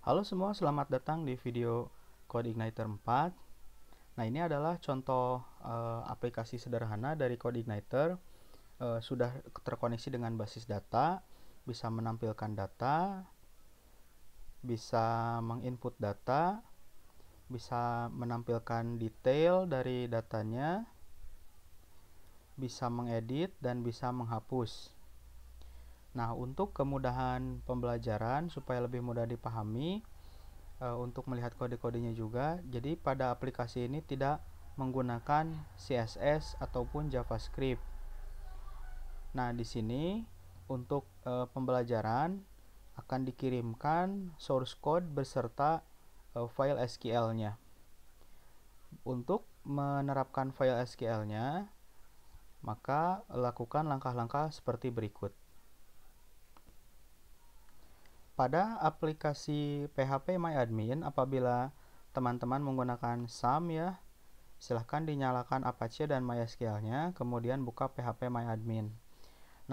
Halo semua, selamat datang di video CodeIgniter 4. Nah, ini adalah contoh aplikasi sederhana dari CodeIgniter. Sudah terkoneksi dengan basis data, bisa menampilkan data, bisa menginput data, bisa menampilkan detail dari datanya, bisa mengedit, dan bisa menghapus. Nah, untuk kemudahan pembelajaran supaya lebih mudah dipahami, untuk melihat kode-kodenya juga, jadi pada aplikasi ini tidak menggunakan CSS ataupun JavaScript. Nah, di sini untuk pembelajaran akan dikirimkan source code beserta file SQL-nya. Untuk menerapkan file SQL-nya, maka lakukan langkah-langkah seperti berikut. Pada aplikasi PHP MyAdmin, apabila teman-teman menggunakan SAM ya, silahkan dinyalakan Apache dan MySQL-nya, kemudian buka PHP MyAdmin.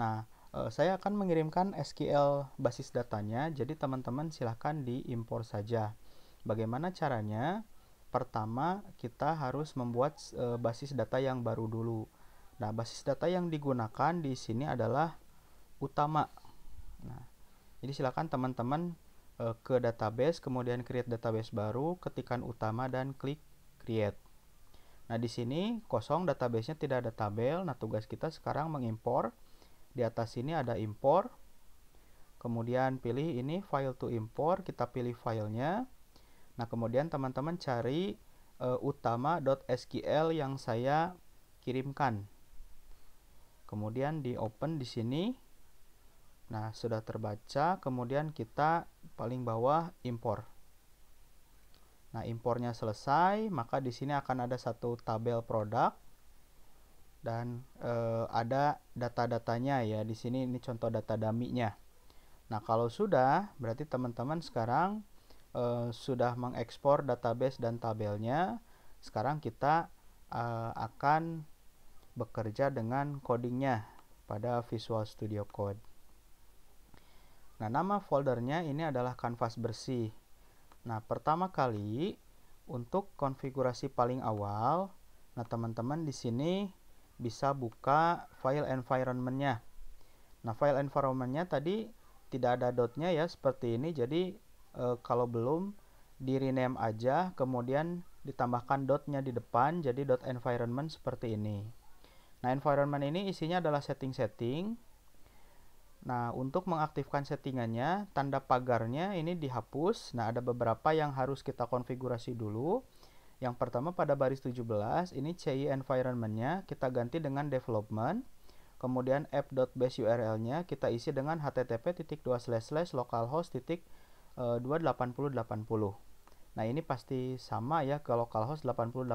Nah, saya akan mengirimkan SQL basis datanya, jadi teman-teman silahkan diimpor saja. Bagaimana caranya? Pertama, kita harus membuat basis data yang baru dulu. Nah, basis data yang digunakan di sini adalah utama. Nah, jadi silakan teman-teman ke database, kemudian create database baru, ketikkan utama dan klik create. Nah, di sini kosong, databasenya tidak ada tabel. Nah, tugas kita sekarang mengimpor. Di atas sini ada impor. Kemudian pilih ini file to import, kita pilih filenya. Nah, kemudian teman-teman cari utama.sql yang saya kirimkan. Kemudian di open di sini. Nah, sudah terbaca, kemudian kita paling bawah impor. Nah, impornya selesai, maka di sini akan ada satu tabel produk dan ada data-datanya ya. Di sini ini contoh data dummy-nya. Nah, kalau sudah, berarti teman-teman sekarang sudah mengekspor database dan tabelnya. Sekarang kita akan bekerja dengan codingnya pada Visual Studio Code. Nah, nama foldernya ini adalah kanvas bersih. Nah, pertama kali untuk konfigurasi paling awal, nah teman-teman di sini bisa buka file environment-nya. Nah, file environment-nya tadi tidak ada dotnya ya, seperti ini. Jadi kalau belum, di rename aja, kemudian ditambahkan dotnya di depan, jadi dot environment seperti ini. Nah, environment ini isinya adalah setting-setting. Nah, untuk mengaktifkan settingannya, tanda pagarnya ini dihapus. Nah, ada beberapa yang harus kita konfigurasi dulu. Yang pertama pada baris 17, ini CI environment-nya kita ganti dengan development. Kemudian app.base URL-nya kita isi dengan http://localhost.28080. Nah, ini pasti sama ya ke localhost 8080.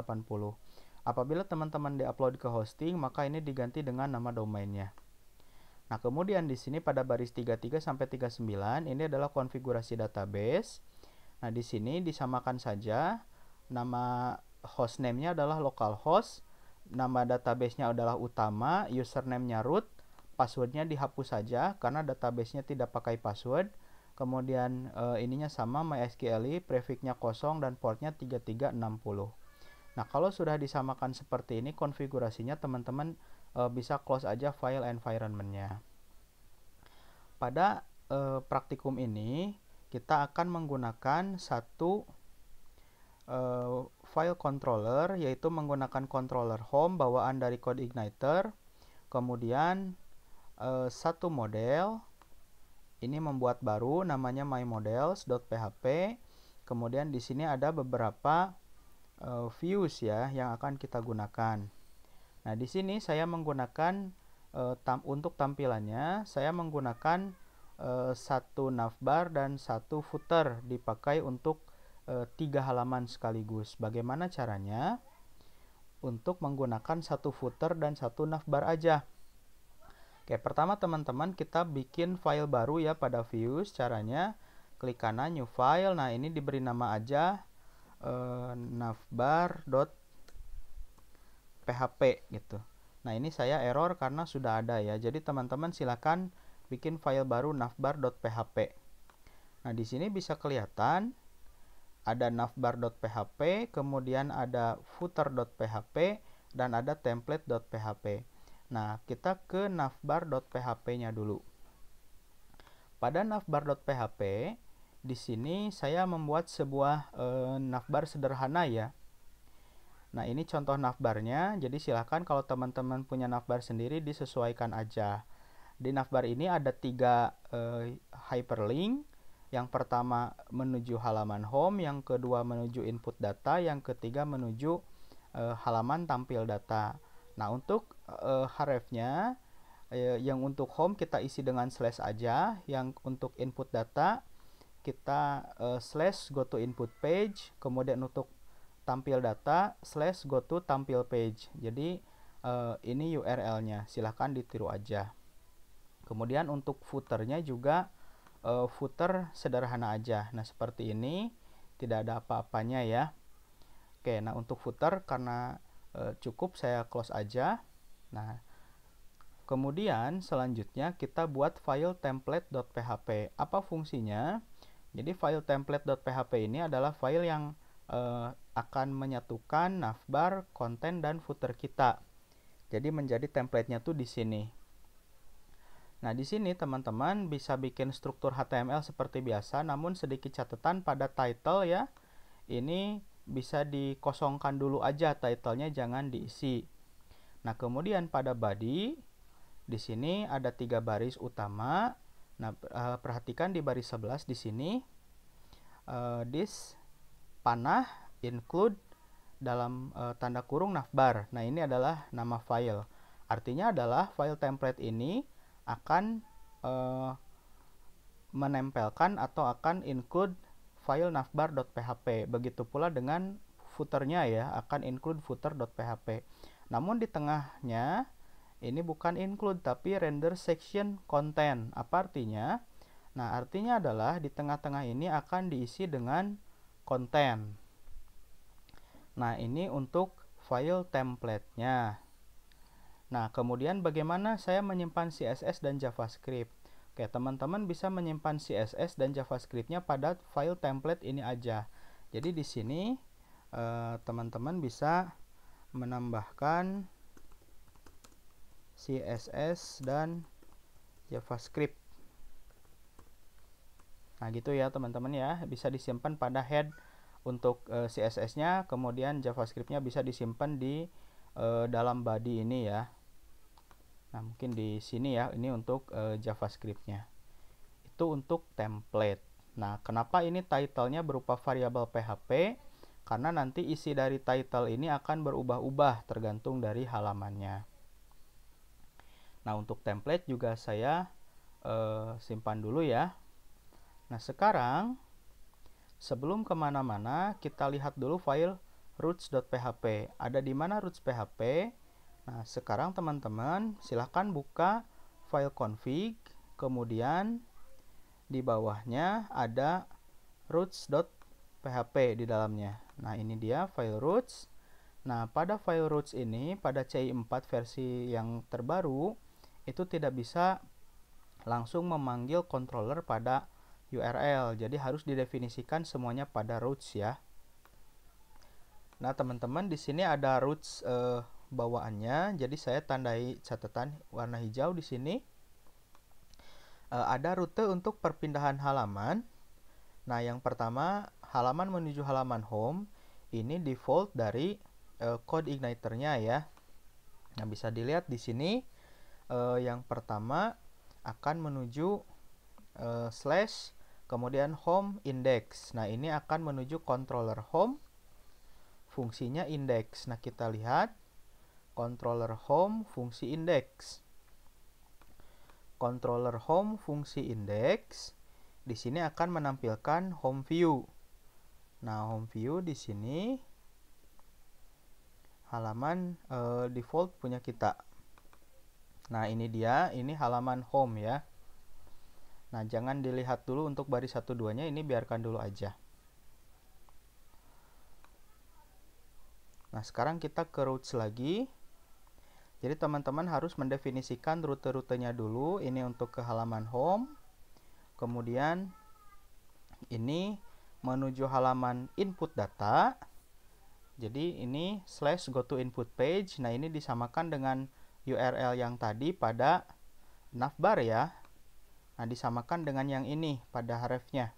Apabila teman-teman di-upload ke hosting, maka ini diganti dengan nama domainnya. Nah, kemudian di sini pada baris 33 sampai 39 ini adalah konfigurasi database. Nah, di sini disamakan saja. Nama hostname-nya adalah localhost, nama database-nya adalah utama, username-nya root, password-nya dihapus saja karena database-nya tidak pakai password. Kemudian ininya sama MySQL, prefix-nya 0 dan port-nya 3360. Nah, kalau sudah disamakan seperti ini konfigurasinya, teman-teman bisa close aja file environment-nya. Pada praktikum ini kita akan menggunakan satu file controller, yaitu menggunakan controller home bawaan dari CodeIgniter. Kemudian satu model ini membuat baru namanya mymodels.php. Kemudian di sini ada beberapa views ya yang akan kita gunakan. Nah, di sini saya menggunakan untuk tampilannya saya menggunakan satu navbar dan satu footer dipakai untuk 3 halaman sekaligus. Bagaimana caranya? Untuk menggunakan satu footer dan satu navbar aja. Oke, pertama teman-teman kita bikin file baru ya pada views. Caranya klik kanan new file. Nah, ini diberi nama aja navbar.php gitu. Nah, ini saya error karena sudah ada ya. Jadi teman-teman silakan bikin file baru navbar.php. Nah, di sini bisa kelihatan ada navbar.php, kemudian ada footer.php, dan ada template.php. Nah, kita ke navbar.php-nya dulu. Pada navbar.php, di sini saya membuat sebuah navbar sederhana ya. Nah, ini contoh navbarnya, jadi silahkan kalau teman-teman punya navbar sendiri disesuaikan aja. Di navbar ini ada 3 hyperlink. Yang pertama menuju halaman home, yang kedua menuju input data, yang ketiga menuju halaman tampil data. Nah, untuk href-nya, yang untuk home kita isi dengan slash aja, yang untuk input data kita slash go to input page, kemudian untuk tampil data slash go to tampil page. Jadi ini URL-nya, silahkan ditiru aja. Kemudian untuk footernya juga footer sederhana aja. Nah, seperti ini, tidak ada apa-apanya ya. Oke, nah untuk footer karena cukup saya close aja. Nah, kemudian selanjutnya kita buat file template.php. Apa fungsinya? Jadi file template.php ini adalah file yang akan menyatukan navbar, konten, dan footer kita. Jadi menjadi template-nya tuh di sini. Nah, di sini teman-teman bisa bikin struktur HTML seperti biasa, namun sedikit catatan pada title ya. Ini bisa dikosongkan dulu aja title-nya, jangan diisi. Nah, kemudian pada body, di sini ada 3 baris utama. Nah, perhatikan di baris 11 di sini, this panah include dalam tanda kurung navbar. Nah, ini adalah nama file. Artinya adalah file template ini akan menempelkan atau akan include file navbar.php. Begitu pula dengan footernya ya, akan include footer.php. Namun di tengahnya ini bukan include tapi render section content. Apa artinya? Nah, artinya adalah di tengah-tengah ini akan diisi dengan konten. Nah, ini untuk file template-nya. Nah, kemudian bagaimana saya menyimpan CSS dan JavaScript? Oke, teman-teman bisa menyimpan CSS dan JavaScript-nya pada file template ini aja. Jadi di sini teman-teman bisa menambahkan CSS dan JavaScript. Nah, gitu ya teman-teman ya, bisa disimpan pada head untuk CSS-nya, kemudian JavaScript-nya bisa disimpan di dalam body ini ya. Nah, mungkin di sini ya, ini untuk JavaScript-nya. Itu untuk template. Nah, kenapa ini title-nya berupa variabel PHP? Karena nanti isi dari title ini akan berubah-ubah tergantung dari halamannya. Nah, untuk template juga saya simpan dulu ya. Nah, sekarang sebelum kemana-mana, kita lihat dulu file roots.php. Ada di mana roots.php? Nah, sekarang teman-teman silahkan buka file config, kemudian di bawahnya ada roots.php di dalamnya. Nah, ini dia file roots. Nah, pada file roots ini, pada CI4 versi yang terbaru, itu tidak bisa langsung memanggil controller pada URL. Jadi harus didefinisikan semuanya pada roots ya. Nah, teman-teman di sini ada roots bawaannya. Jadi saya tandai catatan warna hijau di sini. Ada rute untuk perpindahan halaman. Nah, yang pertama halaman menuju halaman home. Ini default dari code igniternya ya. Nah, bisa dilihat di sini yang pertama akan menuju slash kemudian home index. Nah, ini akan menuju controller home. Fungsinya index. Nah, kita lihat controller home fungsi index. Controller home fungsi index di sini akan menampilkan home view. Nah, home view di sini halaman default punya kita. Nah, ini dia, ini halaman home ya. Nah, jangan dilihat dulu untuk baris 1-2-nya, ini biarkan dulu aja. Nah, sekarang kita ke roots lagi. Jadi teman-teman harus mendefinisikan rute-rutenya dulu. Ini untuk ke halaman home. Kemudian ini menuju halaman input data. Jadi ini slash go to input page. Nah, ini disamakan dengan URL yang tadi pada navbar ya. Nah, disamakan dengan yang ini pada hrefnya.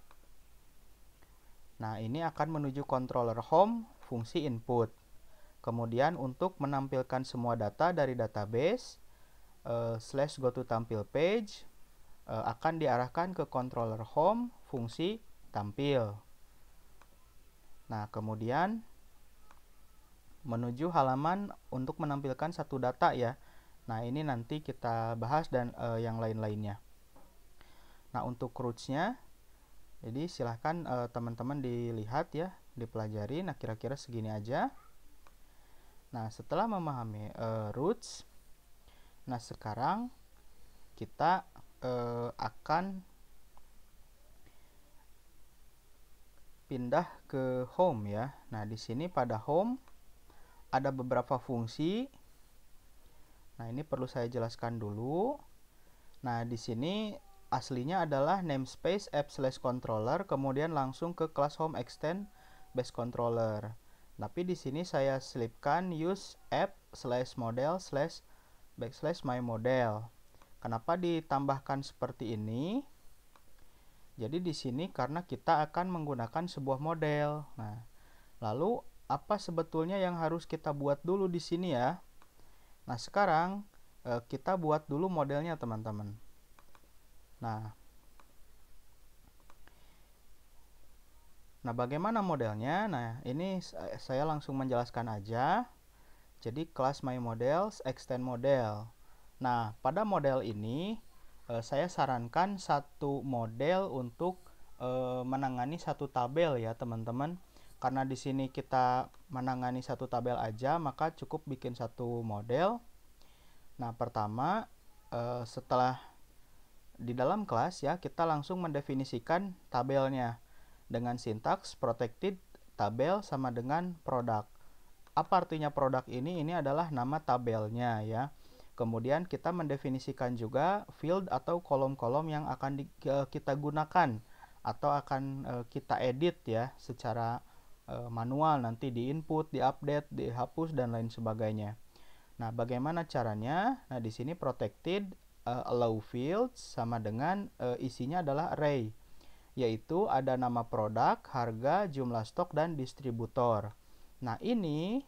Nah, ini akan menuju controller home fungsi input. Kemudian untuk menampilkan semua data dari database, slash go to tampil page akan diarahkan ke controller home fungsi tampil. Nah, kemudian menuju halaman untuk menampilkan satu data ya. Nah, ini nanti kita bahas dan yang lain-lainnya. Nah, untuk roots-nya, jadi silahkan teman-teman dilihat ya, dipelajari. Nah, kira-kira segini aja. Nah, setelah memahami roots, nah sekarang kita akan pindah ke home ya. Nah, di sini pada home ada beberapa fungsi. Nah, ini perlu saya jelaskan dulu. Nah, di sini aslinya adalah namespace app/controller, kemudian langsung ke class home extend base controller. Tapi di sini saya selipkan use app/model/my model. Kenapa ditambahkan seperti ini? Jadi di sini karena kita akan menggunakan sebuah model. Nah, lalu apa sebetulnya yang harus kita buat dulu di sini ya? Nah, sekarang kita buat dulu modelnya, teman-teman. Nah, bagaimana modelnya? Nah, ini saya langsung menjelaskan aja. Jadi, class myModels, extend model. Nah, pada model ini, saya sarankan satu model untuk menangani satu tabel ya, teman-teman. Karena di sini kita menangani satu tabel aja, maka cukup bikin satu model. Nah, pertama, setelah di dalam kelas ya, kita langsung mendefinisikan tabelnya dengan sintaks protected tabel sama dengan product. Apa artinya produk ini? Ini adalah nama tabelnya ya. Kemudian kita mendefinisikan juga field atau kolom-kolom yang akan kita gunakan atau akan kita edit ya secara manual, nanti di input, di update, dihapus dan lain sebagainya. Nah, bagaimana caranya? Nah, di sini protected allow fields sama dengan isinya adalah array, yaitu ada nama produk, harga, jumlah stok, dan distributor. Nah, ini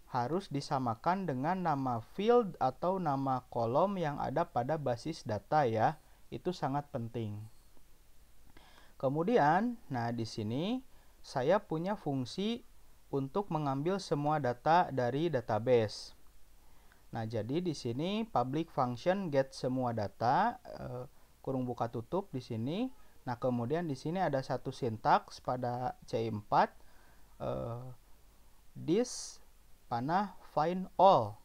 harus disamakan dengan nama field atau nama kolom yang ada pada basis data ya. Itu sangat penting. Kemudian, nah di sini saya punya fungsi untuk mengambil semua data dari database. Nah, jadi di sini public function get semua data kurung buka tutup di sini. Nah, kemudian di sini ada satu sintaks pada C4 this panah find all.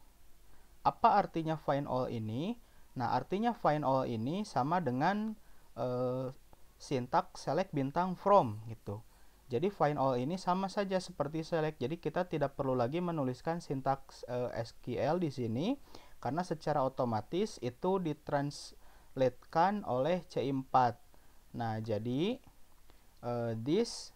Apa artinya find all ini? Nah, artinya find all ini sama dengan sintaks select bintang from gitu. Jadi find all ini sama saja seperti select. Jadi kita tidak perlu lagi menuliskan sintaks SQL di sini karena secara otomatis itu ditranslatekan oleh C4. Nah, jadi this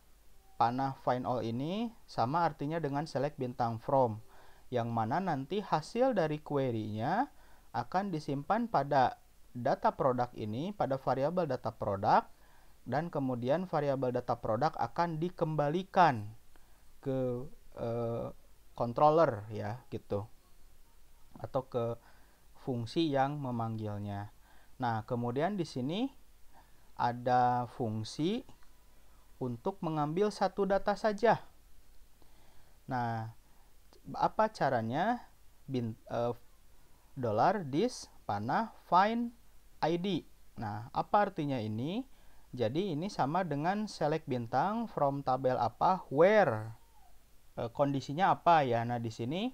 panah find all ini sama artinya dengan select bintang from, yang mana nanti hasil dari query-nya akan disimpan pada data produk ini, pada variabel data produk, dan kemudian variabel data produk akan dikembalikan ke controller ya gitu, atau ke fungsi yang memanggilnya. Nah, kemudian di sini ada fungsi untuk mengambil satu data saja. Nah, apa caranya? $this panah find ID. Nah, apa artinya ini? Jadi ini sama dengan select bintang from tabel apa, where. Kondisinya apa ya? Nah, di sini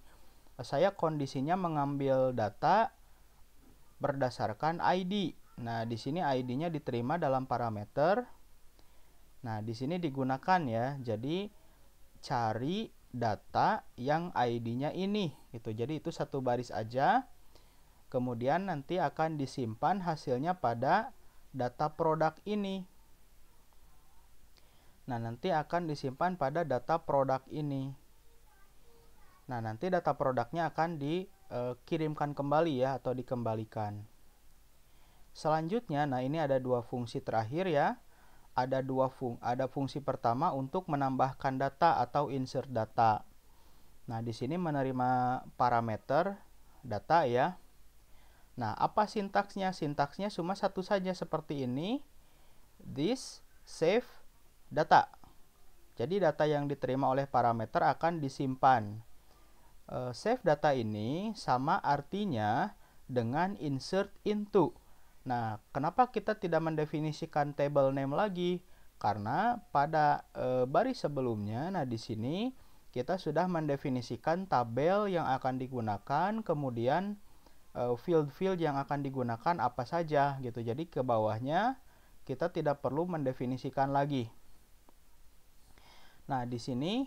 saya kondisinya mengambil data berdasarkan ID. Nah, di sini ID-nya diterima dalam parameter. Nah, di sini digunakan ya. Jadi cari data yang ID-nya ini gitu. Jadi itu satu baris aja. Kemudian nanti akan disimpan hasilnya pada data produk ini. Nah, nanti akan disimpan pada data produk ini. Nah, nanti data produknya akan dikirimkan kembali ya, atau dikembalikan. Selanjutnya, nah ini ada dua fungsi terakhir ya. Ada fungsi pertama untuk menambahkan data atau insert data. Nah, di sini menerima parameter data ya. Nah, apa sintaksnya? Sintaksnya cuma satu saja seperti ini. This save data. Jadi data yang diterima oleh parameter akan disimpan. Save data ini sama artinya dengan insert into. Nah, kenapa kita tidak mendefinisikan table name lagi? Karena pada baris sebelumnya, nah di sini kita sudah mendefinisikan tabel yang akan digunakan, kemudian field-field yang akan digunakan apa saja gitu. Jadi ke bawahnya kita tidak perlu mendefinisikan lagi. Nah, di sini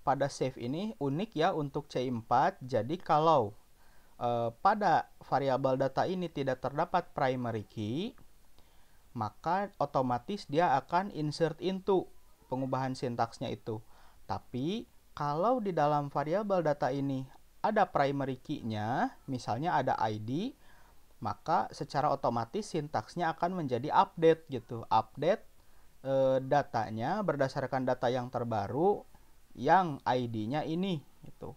pada save ini unik ya untuk C4. Jadi kalau pada variabel data ini tidak terdapat primary key, maka otomatis dia akan insert into, pengubahan sintaksnya itu. Tapi kalau di dalam variabel data ini ada primary key-nya, misalnya ada ID, maka secara otomatis sintaksnya akan menjadi update gitu. Update datanya berdasarkan data yang terbaru yang ID-nya ini gitu.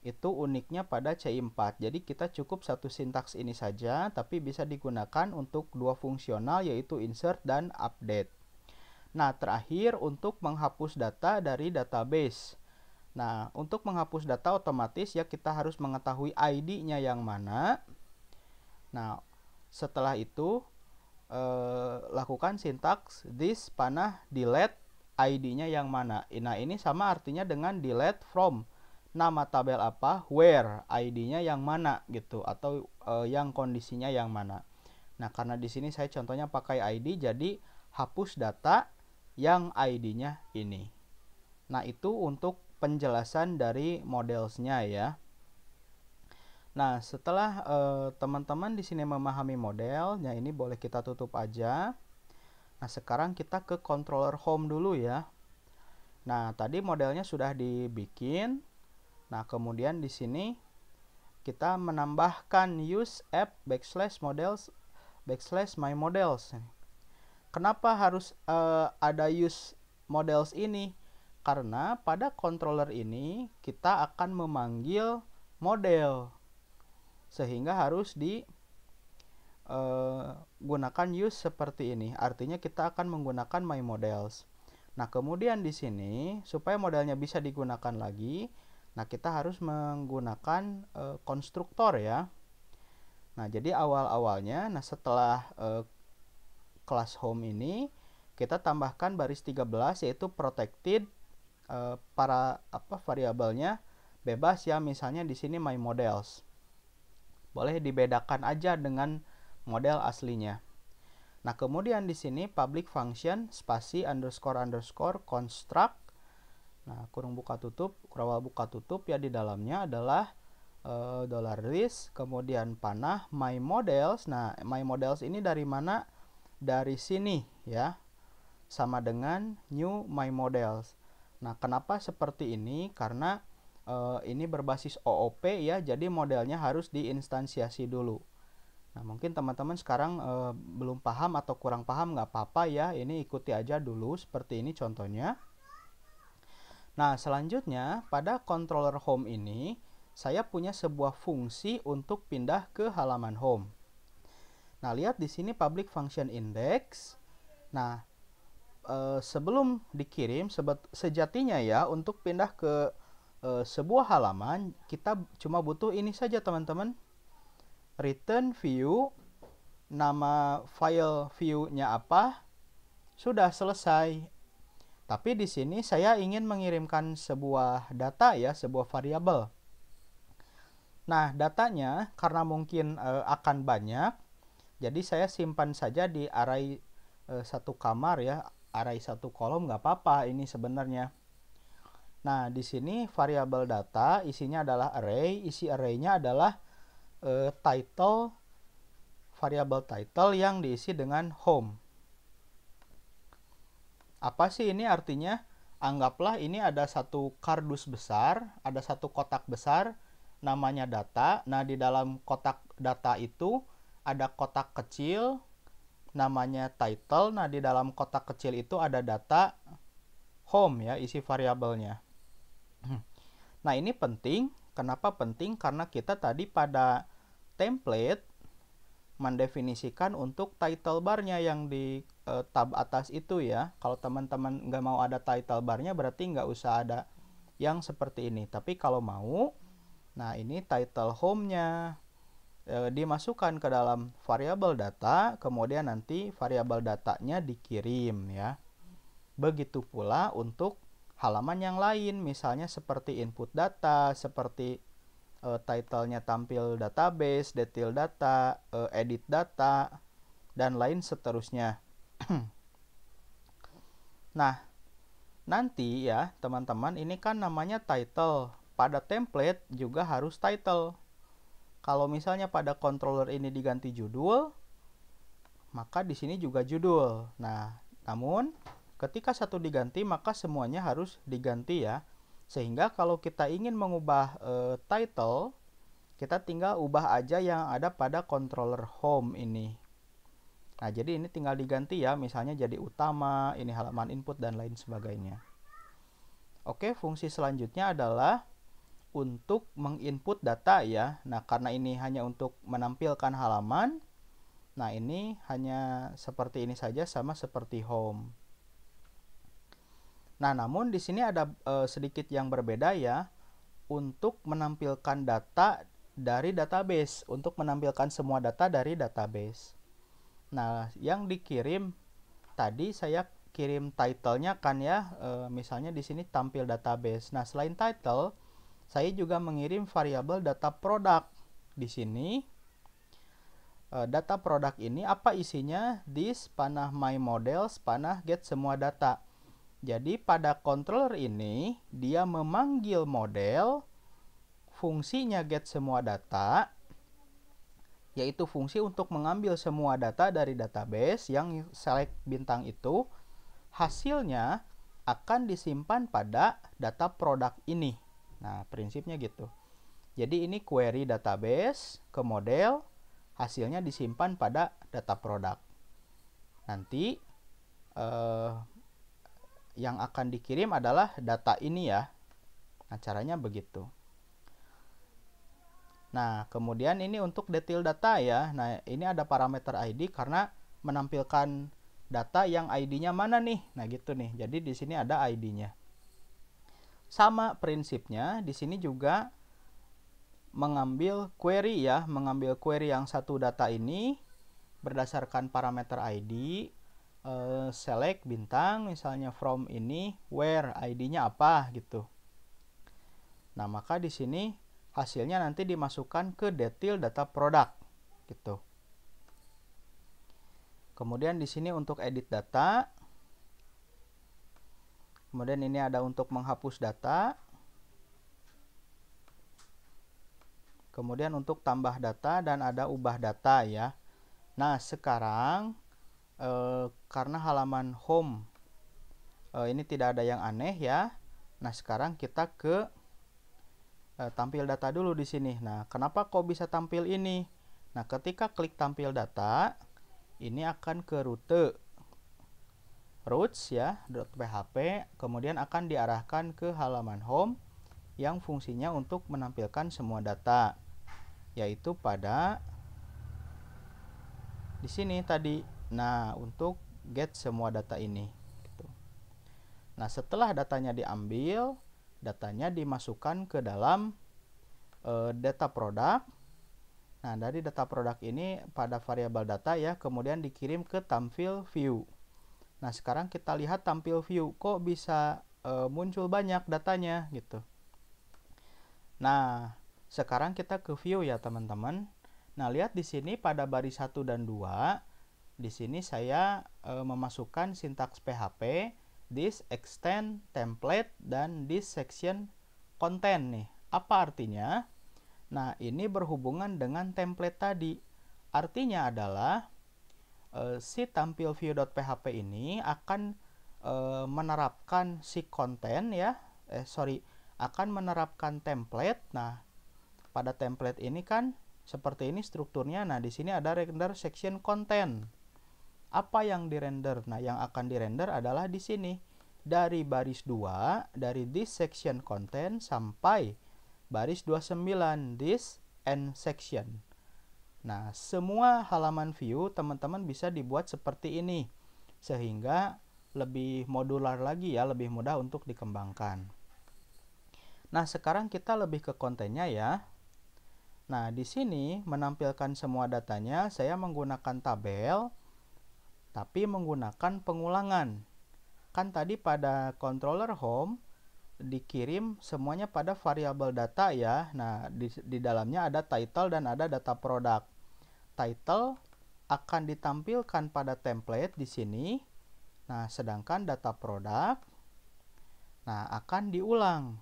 Itu uniknya pada C4. Jadi kita cukup satu sintaks ini saja, tapi bisa digunakan untuk dua fungsional, yaitu insert dan update. Nah, terakhir untuk menghapus data dari database. Nah, untuk menghapus data otomatis ya kita harus mengetahui ID-nya yang mana. Nah, setelah itu lakukan sintaks this panah delete ID-nya yang mana. Nah, ini sama artinya dengan delete from nama tabel apa, where ID-nya yang mana gitu, atau yang kondisinya yang mana. Nah, karena di sini saya contohnya pakai ID, jadi hapus data yang ID-nya ini. Nah, itu untuk penjelasan dari modelsnya ya. Nah, setelah teman-teman di sini memahami modelnya, ini boleh kita tutup aja. Nah, sekarang kita ke controller home dulu ya. Nah, tadi modelnya sudah dibikin. Nah, kemudian di sini kita menambahkan use app /models /my models. Kenapa harus ada use models ini? Karena pada controller ini kita akan memanggil model, sehingga harus gunakan use seperti ini. Artinya kita akan menggunakan my models. Nah, kemudian di sini supaya modelnya bisa digunakan lagi, nah kita harus menggunakan konstruktor ya. Nah, jadi awal-awalnya, nah setelah kelas home ini kita tambahkan baris 13, yaitu protected, para variabelnya bebas ya. Misalnya di sini my models. Boleh dibedakan aja dengan model aslinya. Nah, kemudian di sini public function spasi __ construct. Nah, kurung buka tutup, kurawal buka tutup ya, di dalamnya adalah $list, kemudian panah my models. Nah, my models ini dari mana? Dari sini ya. Sama dengan new my models. Nah, kenapa seperti ini? Karena ini berbasis OOP ya, jadi modelnya harus diinstansiasi dulu. Nah, mungkin teman-teman sekarang belum paham atau kurang paham, nggak apa-apa ya, ini ikuti aja dulu seperti ini contohnya. Nah, selanjutnya pada controller home ini saya punya sebuah fungsi untuk pindah ke halaman home. Nah, lihat di sini public function index. Nah, sebelum dikirim, sejatinya ya, untuk pindah ke sebuah halaman kita cuma butuh ini saja teman-teman. Return view, nama file view-nya apa, sudah selesai. Tapi di sini saya ingin mengirimkan sebuah data ya, sebuah variabel. Nah, datanya karena mungkin akan banyak, jadi saya simpan saja di array satu kamar ya, array satu kolom nggak apa-apa ini sebenarnya. Nah, di sini variabel data isinya adalah array, isi array-nya adalah title, variabel title yang diisi dengan home. Apa sih ini artinya? Anggaplah ini ada satu kardus besar, ada satu kotak besar, namanya data. Nah, di dalam kotak data itu ada kotak kecil, namanya title. Nah, di dalam kotak kecil itu ada data home ya, isi variabelnya. Nah, ini penting. Kenapa penting? Karena kita tadi pada template mendefinisikan untuk title barnya yang di tab atas itu ya. Kalau teman-teman nggak mau ada title barnya berarti nggak usah ada yang seperti ini. Tapi kalau mau, nah ini title home-nya dimasukkan ke dalam variabel data, kemudian nanti variabel datanya dikirim ya. Begitu pula untuk halaman yang lain, misalnya seperti input data, seperti title-nya tampil database, detail data, edit data, dan lain seterusnya. Nah, nanti ya teman-teman, ini kan namanya title. Pada template juga harus title. Kalau misalnya pada controller ini diganti judul, maka di sini juga judul. Nah, namun ketika satu diganti, maka semuanya harus diganti ya. Sehingga kalau kita ingin mengubah title, kita tinggal ubah aja yang ada pada controller home ini. Nah, jadi ini tinggal diganti ya, misalnya jadi utama, ini halaman input dan lain sebagainya. Oke, fungsi selanjutnya adalah untuk menginput data ya. Nah, karena ini hanya untuk menampilkan halaman, nah ini hanya seperti ini saja, sama seperti home. Nah, namun di sini ada sedikit yang berbeda ya. Untuk menampilkan data dari database, untuk menampilkan semua data dari database. Nah, yang dikirim tadi saya kirim title-nya kan ya, misalnya di sini tampil database. Nah, selain title, saya juga mengirim variabel data product. Di sini data product ini apa isinya? This panah my models panah get semua data. Jadi pada controller ini dia memanggil model, fungsinya get semua data, yaitu fungsi untuk mengambil semua data dari database yang select bintang itu, hasilnya akan disimpan pada data product ini. Nah, prinsipnya gitu. Jadi ini query database ke model, hasilnya disimpan pada data product. Nanti yang akan dikirim adalah data ini ya. Nah, caranya begitu. Nah, kemudian ini untuk detail data ya. Nah, ini ada parameter ID karena menampilkan data yang ID-nya mana nih. Nah, gitu nih. Jadi di sini ada ID-nya. Sama prinsipnya, di sini juga mengambil query ya, mengambil query yang satu data ini berdasarkan parameter ID, select bintang, misalnya from ini where, ID-nya apa gitu. Nah, maka di sini hasilnya nanti dimasukkan ke detail data product gitu. Kemudian di sini untuk edit data. Kemudian ini ada untuk menghapus data. Kemudian untuk tambah data dan ada ubah data ya. Nah, sekarang karena halaman home ini tidak ada yang aneh ya. Nah, sekarang kita ke tampil data dulu di sini. Nah, kenapa kok bisa tampil ini? Nah, ketika klik tampil data, ini akan ke routes ya, .php, kemudian akan diarahkan ke halaman home yang fungsinya untuk menampilkan semua data, yaitu pada di sini tadi. Nah, untuk get semua data ini gitu. Nah, setelah datanya diambil, datanya dimasukkan ke dalam data product. Nah, dari data product ini pada variabel data ya, kemudian dikirim ke tampil view. Nah, sekarang kita lihat tampil view, kok bisa muncul banyak datanya gitu. Nah, sekarang kita ke view ya teman-teman. Nah, lihat di sini pada baris 1 dan 2, di sini saya memasukkan sintaks PHP, this extend template dan this section content nih. Apa artinya? Nah, ini berhubungan dengan template tadi. Artinya adalah si tampil view.php ini akan menerapkan si konten ya, akan menerapkan template. Nah, pada template ini kan seperti ini strukturnya. Nah, di sini ada render section content. Apa yang dirender? Nah, yang akan dirender adalah di sini. Dari baris 2, dari this section content sampai baris 29, this end section. Nah, semua halaman view teman-teman bisa dibuat seperti ini. Sehingga lebih modular lagi ya, lebih mudah untuk dikembangkan. Nah, sekarang kita lebih ke kontennya ya. Nah, di sini menampilkan semua datanya, saya menggunakan tabel, tapi menggunakan pengulangan. Kan tadi pada controller home, dikirim semuanya pada variabel data ya. Nah, di dalamnya ada title dan ada data produk. Title akan ditampilkan pada template di sini. Nah, sedangkan data produk, nah, akan diulang.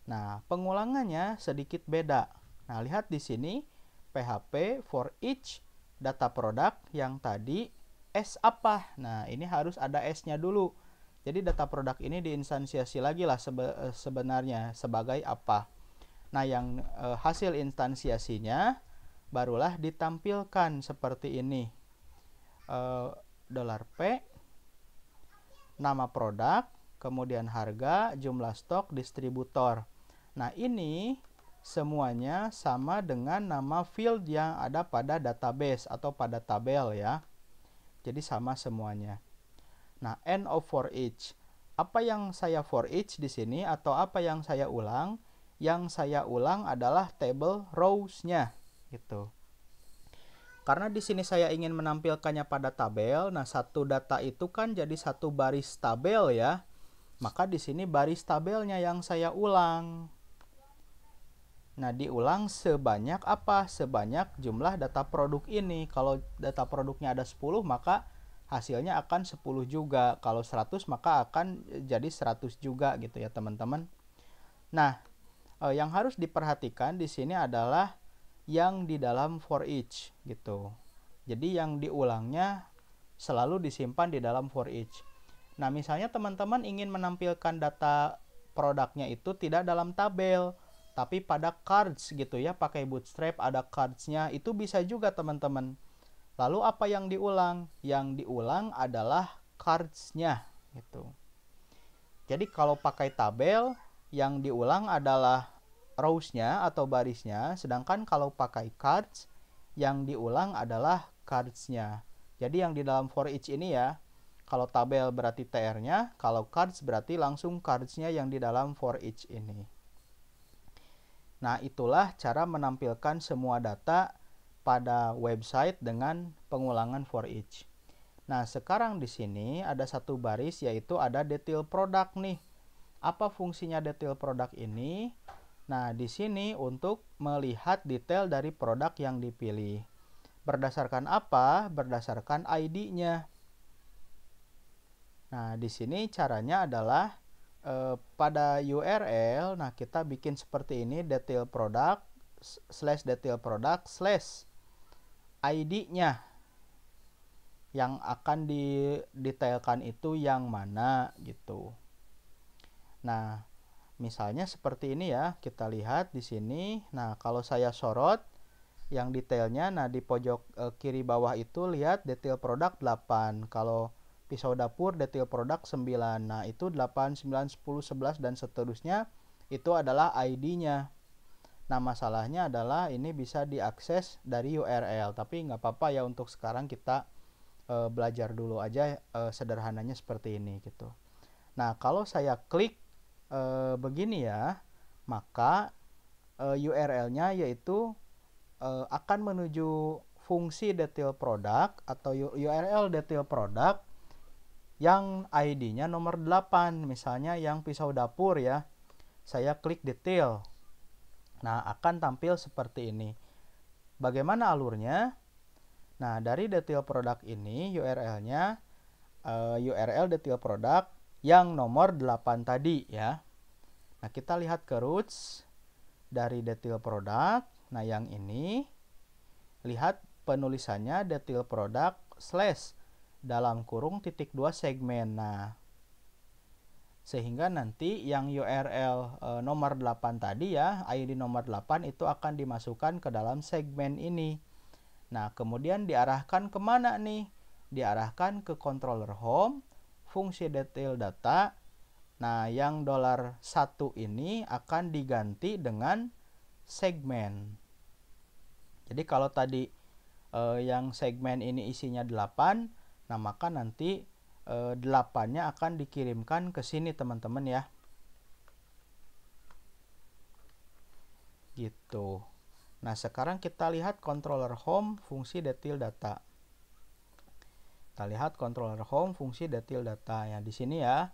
Nah, pengulangannya sedikit beda. Nah, lihat di sini PHP for each data product yang tadi S apa? Nah, ini harus ada S-nya dulu. Jadi data produk ini diinstansiasi lagi lah sebenarnya sebagai apa. Nah, yang hasil instansiasinya barulah ditampilkan seperti ini. $P, nama produk, kemudian harga, jumlah stok, distributor. Nah, ini semuanya sama dengan nama field yang ada pada database atau pada tabel ya. Jadi sama semuanya. Nah, end of for each. Apa yang saya for each di sini atau apa yang saya ulang? Yang saya ulang adalah table rows-nya gitu. Karena di sini saya ingin menampilkannya pada tabel. Nah, satu data itu kan jadi satu baris tabel ya. Maka di sini baris tabelnya yang saya ulang. Nah, diulang sebanyak apa? Sebanyak jumlah data produk ini. Kalau data produknya ada 10, maka hasilnya akan 10 juga. Kalau 100, maka akan jadi 100 juga gitu ya, teman-teman. Nah, yang harus diperhatikan di sini adalah yang di dalam for each gitu. Jadi yang diulangnya selalu disimpan di dalam for each. Nah, misalnya teman-teman ingin menampilkan data produknya itu tidak dalam tabel, tapi pada cards gitu ya, pakai Bootstrap ada cards-nya, itu bisa juga teman-teman. Lalu apa yang diulang? Yang diulang adalah cards-nya gitu. Jadi kalau pakai tabel, yang diulang adalah rows-nya atau barisnya, sedangkan kalau pakai cards, yang diulang adalah cards-nya. Jadi yang di dalam for each ini ya, kalau tabel berarti tr-nya, kalau cards berarti langsung cards-nya yang di dalam for each ini. Nah, itulah cara menampilkan semua data pada website dengan pengulangan for each. Nah, sekarang di sini ada satu baris yaitu ada detail product nih. Apa fungsinya detail product ini? Nah, di sini untuk melihat detail dari produk yang dipilih. Berdasarkan apa? Berdasarkan ID-nya. Nah, di sini caranya adalah pada URL, nah kita bikin seperti ini, detail product /detail product /ID-nya yang akan didetailkan itu yang mana gitu. Nah, misalnya seperti ini ya, kita lihat di sini. Nah, kalau saya sorot yang detailnya, nah di pojok kiri bawah itu lihat detail produk 8. Kalau pisau dapur detail produk 9. Nah, itu 8, 9, 10, 11 dan seterusnya itu adalah ID-nya. Nah, masalahnya adalah ini bisa diakses dari URL, tapi nggak apa-apa ya, untuk sekarang kita belajar dulu aja sederhananya seperti ini gitu. Nah, kalau saya klik begini ya, maka URL-nya yaitu akan menuju fungsi detail product atau URL detail product yang ID-nya nomor 8, misalnya yang pisau dapur ya. Saya klik detail. Nah, akan tampil seperti ini. Bagaimana alurnya? Nah, dari detail product ini URL-nya URL detail product yang nomor 8 tadi ya. Nah, kita lihat ke roots dari detail product. Nah, yang ini lihat penulisannya detail product dalam kurung titik 2 segmen. Nah, sehingga nanti yang URL nomor 8 tadi ya, ID nomor 8 itu akan dimasukkan ke dalam segmen ini. Nah, kemudian diarahkan kemana nih? Diarahkan ke controller home, fungsi detail data. Nah, yang $1 ini akan diganti dengan segmen. Jadi kalau tadi yang segmen ini isinya 8, nah maka nanti 8-nya akan dikirimkan ke sini teman-teman ya. Gitu. Nah, sekarang kita lihat controller home fungsi detail data. Kita lihat controller home fungsi detail data ya di sini ya.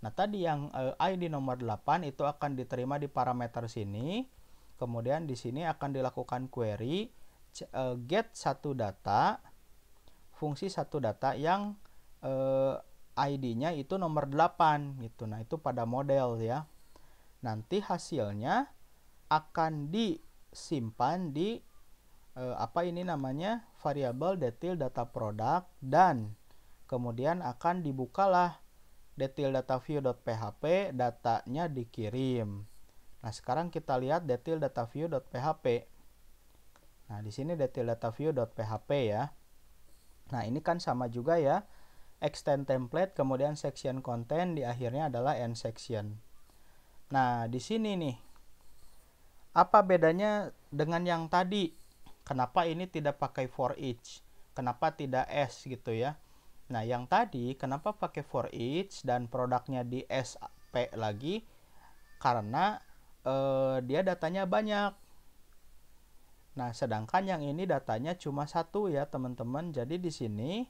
Nah, tadi yang ID nomor 8 itu akan diterima di parameter sini. Kemudian di sini akan dilakukan query get satu data, fungsi satu data yang ID-nya itu nomor 8 gitu. Nah, itu pada model ya. Nanti hasilnya akan disimpan di variabel detail data product, dan kemudian akan dibukalah detail data view.php, datanya dikirim. Nah, sekarang kita lihat detail data view.php. Nah, di sini detail data view.php ya. Nah, ini kan sama juga ya, extend template, kemudian section content, di akhirnya adalah end section. Nah, di sini nih, apa bedanya dengan yang tadi? Kenapa ini tidak pakai for each? Kenapa tidak s gitu ya? Nah, yang tadi kenapa pakai for each dan produknya di SP lagi? Karena dia datanya banyak. Nah, sedangkan yang ini datanya cuma satu ya teman-teman. Jadi di sini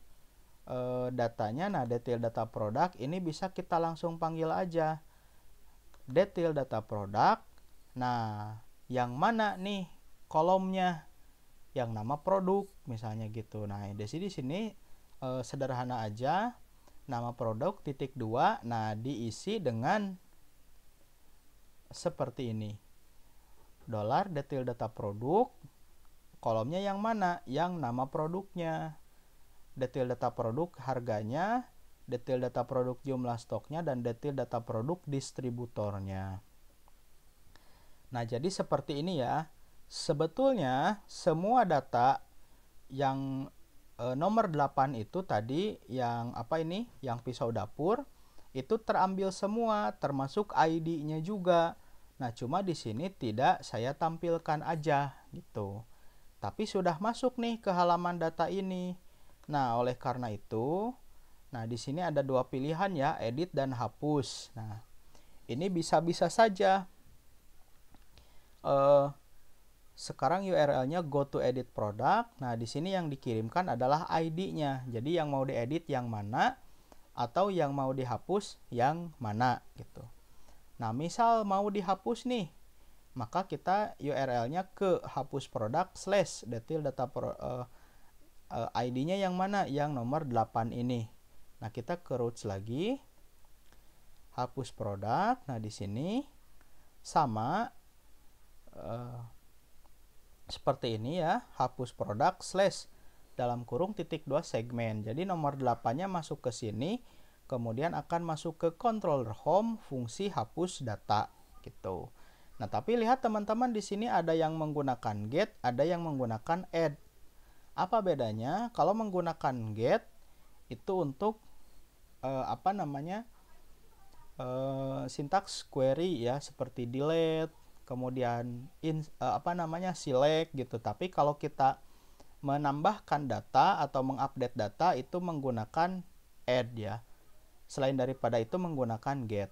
datanya, nah detail data product ini bisa kita langsung panggil aja detail data product. Nah, yang mana nih kolomnya? Yang nama produk misalnya gitu. Nah, di sini sederhana aja, nama produk titik 2. Nah, diisi dengan seperti ini. Dollar detail data produk, kolomnya yang mana? Yang nama produknya. Detail data produk harganya, detail data produk jumlah stoknya, dan detail data produk distributornya. Nah, jadi seperti ini ya. Sebetulnya semua data yang nomor 8 itu tadi, yang yang pisau dapur, itu terambil semua, termasuk ID-nya juga. Nah, cuma di sini tidak saya tampilkan aja gitu. Tapi sudah masuk nih ke halaman data ini. Nah, oleh karena itu, nah di sini ada dua pilihan ya, edit dan hapus. Nah, ini bisa-bisa saja. Sekarang URL-nya go to edit product. Nah, di sini yang dikirimkan adalah ID-nya. Jadi yang mau diedit yang mana, atau yang mau dihapus yang mana gitu. Nah, misal mau dihapus nih, maka kita URL-nya ke hapus produk / detail data ID-nya yang mana? Yang nomor 8 ini. Nah, kita ke roots lagi. Hapus produk. Nah, di sini sama seperti ini ya. Hapus produk / dalam kurung titik 2 segmen. Jadi nomor 8-nya masuk ke sini, kemudian akan masuk ke controller home fungsi hapus data gitu. Nah, tapi lihat teman-teman, di sini ada yang menggunakan get, ada yang menggunakan add. Apa bedanya? Kalau menggunakan get itu untuk sintaks query ya, seperti delete, kemudian select gitu. Tapi kalau kita menambahkan data atau mengupdate data itu menggunakan add ya. Selain daripada itu menggunakan get.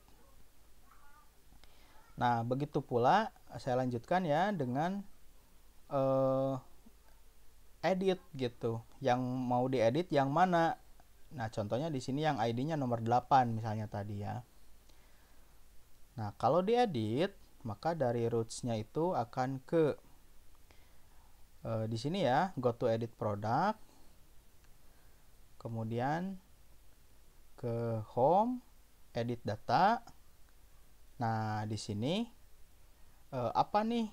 Nah, begitu pula saya lanjutkan ya dengan edit gitu. Yang mau diedit yang mana? Nah, contohnya di sini yang ID-nya nomor 8 misalnya tadi ya. Nah, kalau diedit, maka dari roots-nya itu akan ke di sini ya, go to edit product. Kemudian ke home, edit data. Nah, di sini apa nih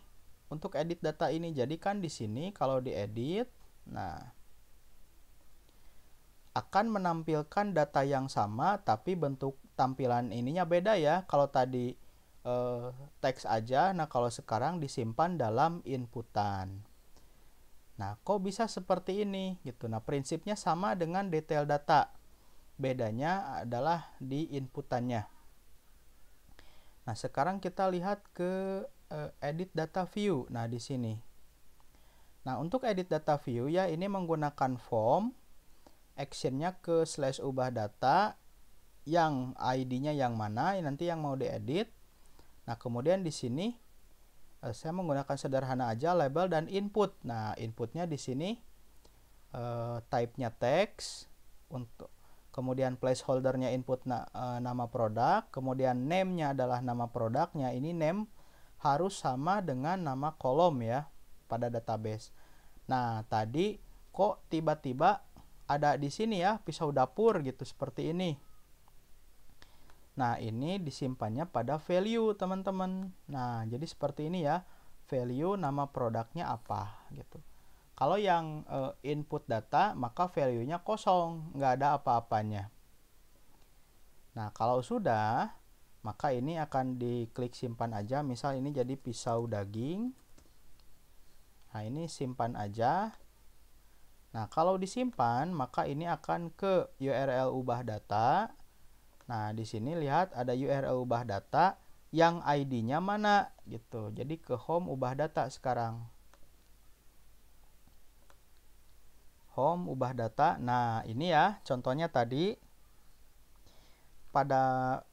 untuk edit data ini? Jadi kan di sini kalau diedit, nah akan menampilkan data yang sama tapi bentuk tampilan ininya beda ya. Kalau tadi teks aja, nah kalau sekarang disimpan dalam inputan. Nah, kok bisa seperti ini gitu. Nah, prinsipnya sama dengan detail data. Bedanya adalah di inputannya. Nah, sekarang kita lihat ke edit data view. Nah, di sini. Nah, untuk edit data view ya ini menggunakan form, actionnya ke /ubah data, yang ID-nya yang mana, nanti yang mau diedit. Nah, kemudian di sini saya menggunakan sederhana aja label dan input. Nah, inputnya di sini type-nya text, untuk kemudian placeholder-nya input nama produk, kemudian name-nya adalah nama produknya. Ini name harus sama dengan nama kolom ya pada database. Nah, tadi kok tiba-tiba ada di sini ya pisau dapur gitu seperti ini. Nah, ini disimpannya pada value, teman-teman. Nah, jadi seperti ini ya. Value nama produknya apa gitu. Kalau yang input data, maka value-nya kosong, nggak ada apa-apanya. Nah, kalau sudah, maka ini akan diklik simpan aja. Misal ini jadi pisau daging. Nah, ini simpan aja. Nah, kalau disimpan, maka ini akan ke URL ubah data. Nah, di sini lihat ada URL ubah data yang ID-nya mana gitu. Jadi ke home ubah data sekarang. Home ubah data. Nah, ini ya contohnya tadi pada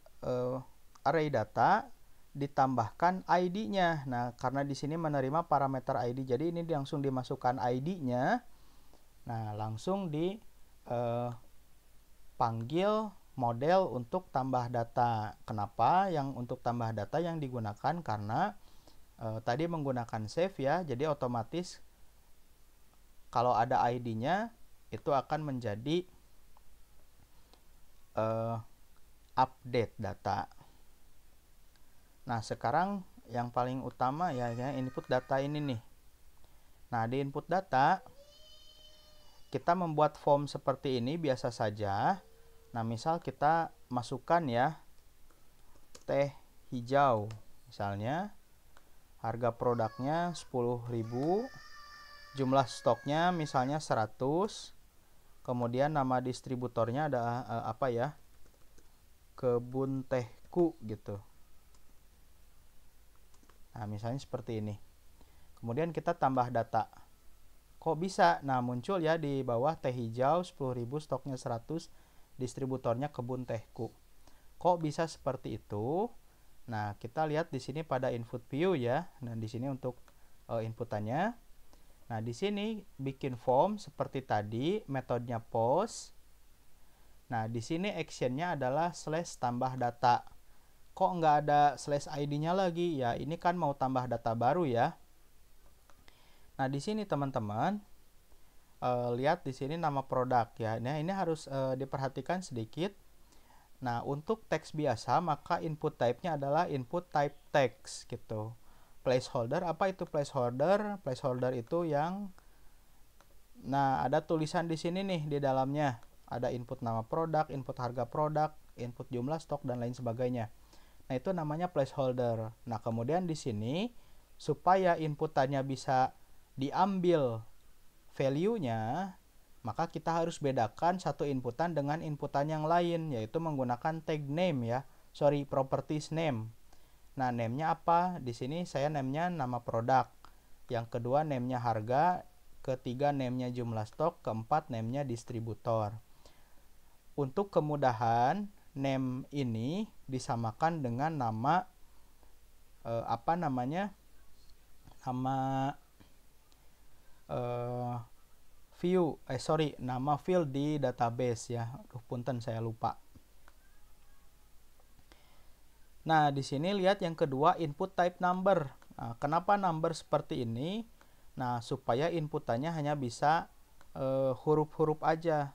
array data ditambahkan ID-nya. Nah, karena di sini menerima parameter ID, jadi ini langsung dimasukkan ID-nya. Nah, langsung dipanggil model untuk tambah data. Kenapa yang untuk tambah data yang digunakan? Karena tadi menggunakan save ya, jadi otomatis kalau ada ID-nya itu akan menjadi update data. Nah, sekarang yang paling utama ya input data ini nih. Nah, di input data kita membuat form seperti ini biasa saja. Nah, misal kita masukkan ya teh hijau, misalnya harga produknya 10.000, jumlah stoknya misalnya 100, kemudian nama distributornya ada apa ya, Kebun Tehku gitu. Nah, misalnya seperti ini. Kemudian kita tambah data. Kok bisa? Nah, muncul ya di bawah teh hijau 10.000, stoknya 100, distributornya Kebun Tehku. Kok bisa seperti itu? Nah, kita lihat di sini pada input view ya. Nah, di sini untuk inputannya. Nah, di sini bikin form seperti tadi, metodenya post. Nah, di sini actionnya adalah /tambah data. Kok nggak ada /id-nya lagi? Ya, ini kan mau tambah data baru ya. Nah, di sini teman-teman lihat di sini nama produk ya. Nah, ini harus diperhatikan sedikit. Nah, untuk teks biasa maka input type-nya adalah input type text gitu. Placeholder, apa itu placeholder? Placeholder itu yang ada tulisan di sini nih di dalamnya. Ada input nama produk, input harga produk, input jumlah stok dan lain sebagainya. Nah, itu namanya placeholder. Nah, kemudian di sini supaya inputannya bisa diambil value-nya, maka kita harus bedakan satu inputan dengan inputan yang lain, yaitu menggunakan tag name ya. Properties name. Nah, name-nya apa? Di sini saya name-nya nama produk. Yang kedua name-nya harga, ketiga name-nya jumlah stok, keempat name-nya distributor. Untuk kemudahan, name ini disamakan dengan nama nama field di database ya. Punten saya lupa. Nah, di sini lihat yang kedua input type number. Nah, kenapa number seperti ini? Nah, supaya inputannya hanya bisa huruf-huruf aja.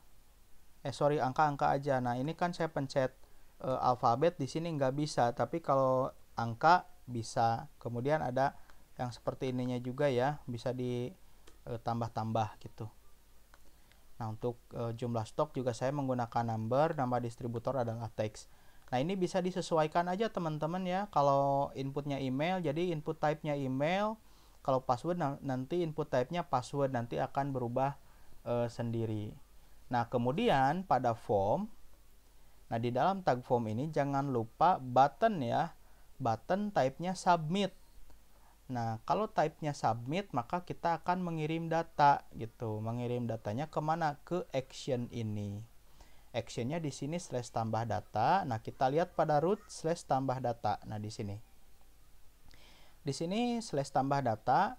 Angka-angka aja. Nah, ini kan saya pencet alfabet, di sini nggak bisa, tapi kalau angka bisa. Kemudian ada yang seperti ininya juga ya, bisa ditambah-tambah gitu. Nah, untuk jumlah stok juga saya menggunakan number, nama distributor adalah text. Nah, ini bisa disesuaikan aja teman-teman ya. Kalau inputnya email, jadi input type-nya email. Kalau password, nanti input type-nya password, nanti akan berubah sendiri. Nah, kemudian pada form, nah di dalam tag form ini jangan lupa button ya. Button type-nya submit. Nah, kalau type-nya submit, maka kita akan mengirim data gitu. Mengirim datanya kemana? Ke action ini. Actionnya di sini slash tambah data. Nah, kita lihat pada root slash tambah data. Nah, di sini. Di sini slash tambah data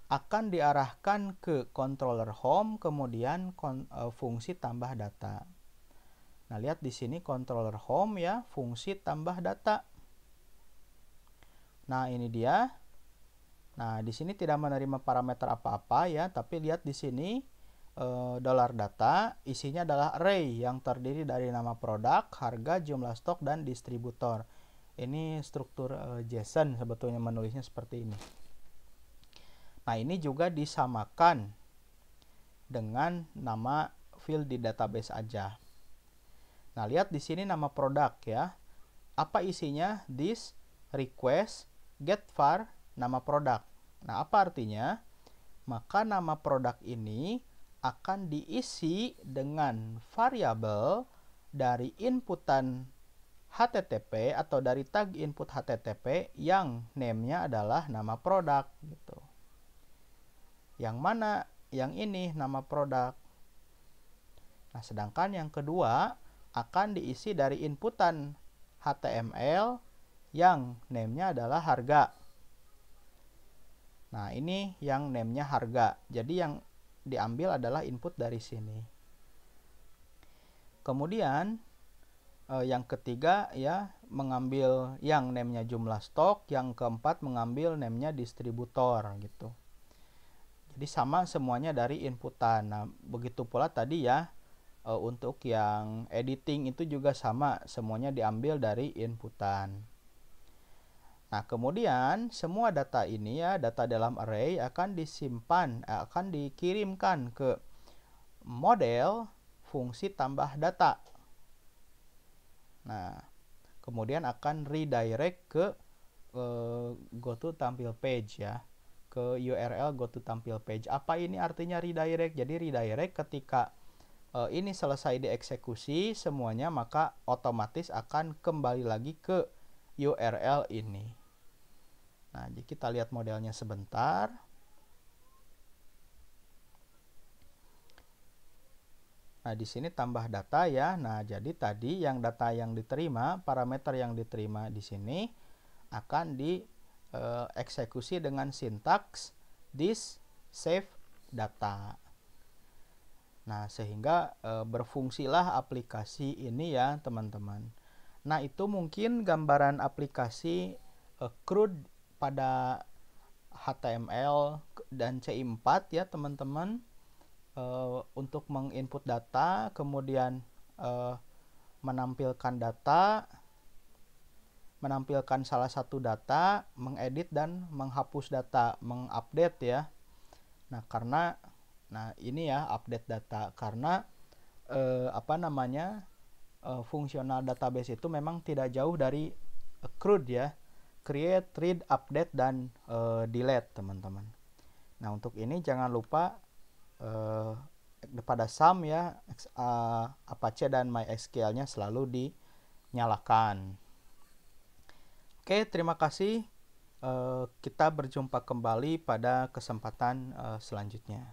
akan diarahkan ke controller home, kemudian fungsi tambah data. Nah, lihat di sini controller home ya, fungsi tambah data. Nah, ini dia. Nah, di sini tidak menerima parameter apa-apa ya, tapi lihat di sini $data isinya adalah array yang terdiri dari nama produk, harga, jumlah stok, dan distributor. Ini struktur JSON sebetulnya menulisnya seperti ini. Nah, ini juga disamakan dengan nama field di database aja. Nah, lihat di sini nama produk ya. Apa isinya? This, request, get var, nama produk. Nah, apa artinya? Maka nama produk ini akan diisi dengan variabel dari inputan HTTP atau dari tag input HTTP yang name-nya adalah nama produk gitu. Yang mana? Yang ini nama produk. Nah, sedangkan yang kedua akan diisi dari inputan HTML yang name-nya adalah harga. Nah, ini yang name-nya harga. Jadi yang diambil adalah input dari sini. Kemudian yang ketiga ya mengambil yang name-nya jumlah stok, yang keempat mengambil name-nya distributor gitu. Jadi sama semuanya dari inputan. Nah, begitu pula tadi ya untuk yang editing itu juga sama, semuanya diambil dari inputan. Nah, kemudian semua data ini ya, data dalam array akan disimpan, akan dikirimkan ke model fungsi tambah data. Nah, kemudian akan redirect ke go to tampil page ya, ke URL go to tampil page. Apa ini artinya redirect? Jadi redirect ketika ini selesai dieksekusi semuanya, maka otomatis akan kembali lagi ke URL ini. Nah, jadi kita lihat modelnya sebentar. Nah, di sini tambah data ya. Nah, jadi tadi yang data yang diterima, parameter yang diterima di sini akan dieksekusi dengan sintaks this save data. Nah, sehingga berfungsilah aplikasi ini ya, teman-teman. Nah, itu mungkin gambaran aplikasi CRUD pada HTML dan CI4 ya, teman-teman. Untuk menginput data, kemudian menampilkan data, menampilkan salah satu data, mengedit dan menghapus data, mengupdate ya. Nah, karena ini ya update data karena fungsional database itu memang tidak jauh dari CRUD ya. Create, read, update, dan delete, teman-teman. Nah, untuk ini jangan lupa pada sum ya, Apache dan MySQL-nya selalu dinyalakan. Oke, terima kasih. Kita berjumpa kembali pada kesempatan selanjutnya.